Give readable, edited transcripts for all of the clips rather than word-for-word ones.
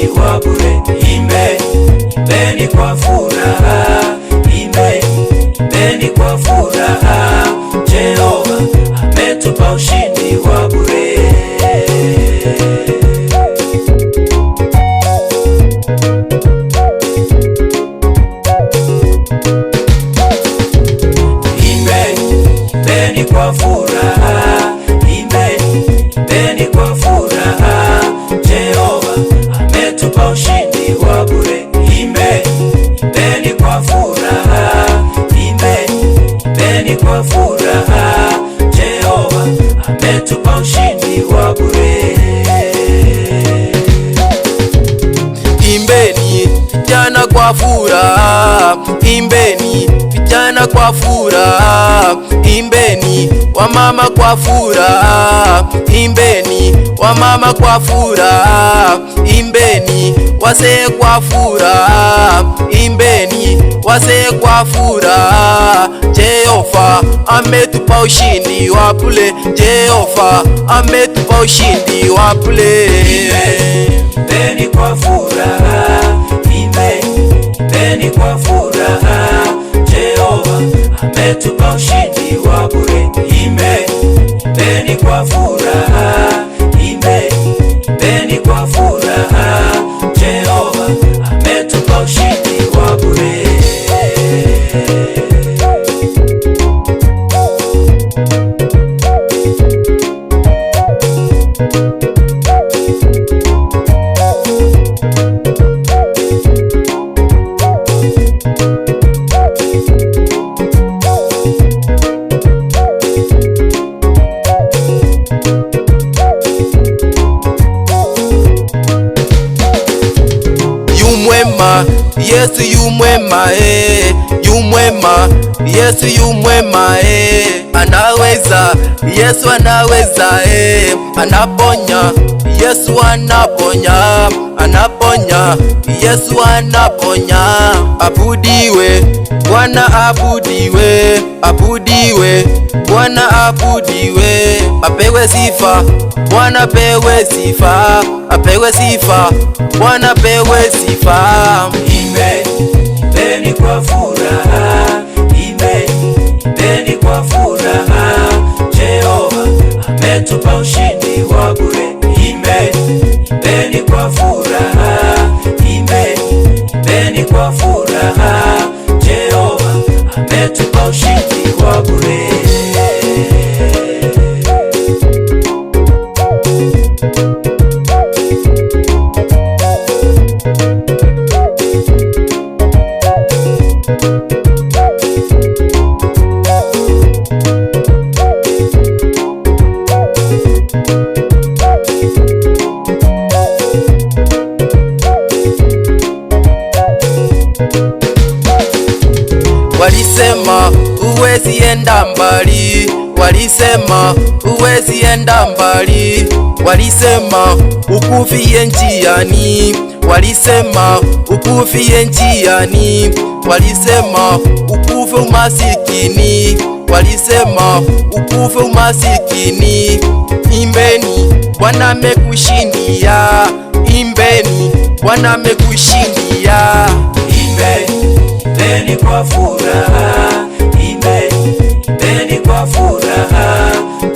ushindi wa bure. Imbeni kwa furaha, imbeni kwa furaha, Jehova ametupa ushindi wa bure. Imbeni kwa furaha, imbeni kwa furaha, Jehova ametupa ushindi wa bure. Imbeni kwa furaha, imbeni kwa furaha, Jehova ametupa ushindi wa bure. Imbeni vijana kwa furaha, imbeni vijana kwa furaha, imbeni wamama kwa furaha, imbeni wamama kwa furaha, imbeni wazee kwa furaha, imbeni wazee kwa furaha, Jehova ametupa ushindi wa bure, Jehova ametupa ushindi wa bure. Imbeni kwa furaha, imbeni kwa furaha, Jehova ametupa ushindi wa bure. Imbeni kwa furaha, imbeni kwa furaha, Jehova ametupa ushindi wa bure. Yesu yu mwema, yu mwema, Yesu yu mwema, anaweza, Yesu anaweza, anaponya, Yesu anaponya, anaponya, Yesu anaponya. Abudiwe Bwana, abudiwe, abudiwe Bwana, abudiwe, apewe sifa Bwana, apewe sifa, apewe sifa Bwana, apewe sifa. Imbeni kwa furaha, imbeni kwa furaha, Jehova ametupa ushindi wa bure. Imbeni kwa furaha, imbeni kwa furaha, Jehova ametupa ushindi wa bure. Walisema uwezi enda mbali, walisema uwezi enda mbali, walisema ukufie njiani, walisema ukufie njiani, walisema ukufe umasikini, walisema ukufe umasikini. Imbeni Bwana amekushindia, imbeni Bwana amekushindia. Imbeni kwa furaha, imbeni kwa furaha,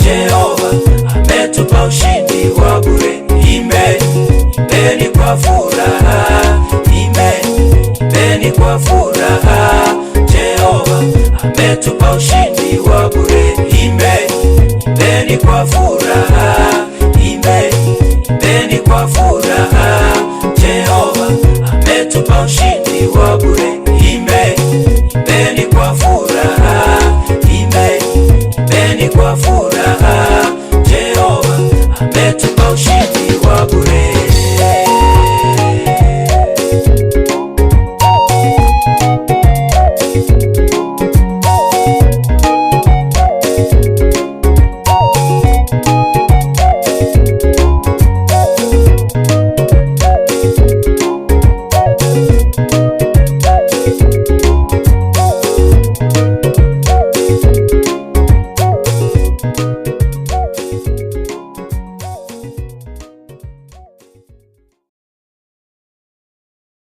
Jehova ametupa ushindi wa bure. Imbeni kwa furaha, imbeni kwa furaha, Jehova ametupa ushindi wa bure. Imbeni kwa furaha, imbeni kwa furaha, Jehova ametupa ushindi wa bure. Imbeni kwa furaha, imbeni kwa furaha, Jehova ametupa ushindi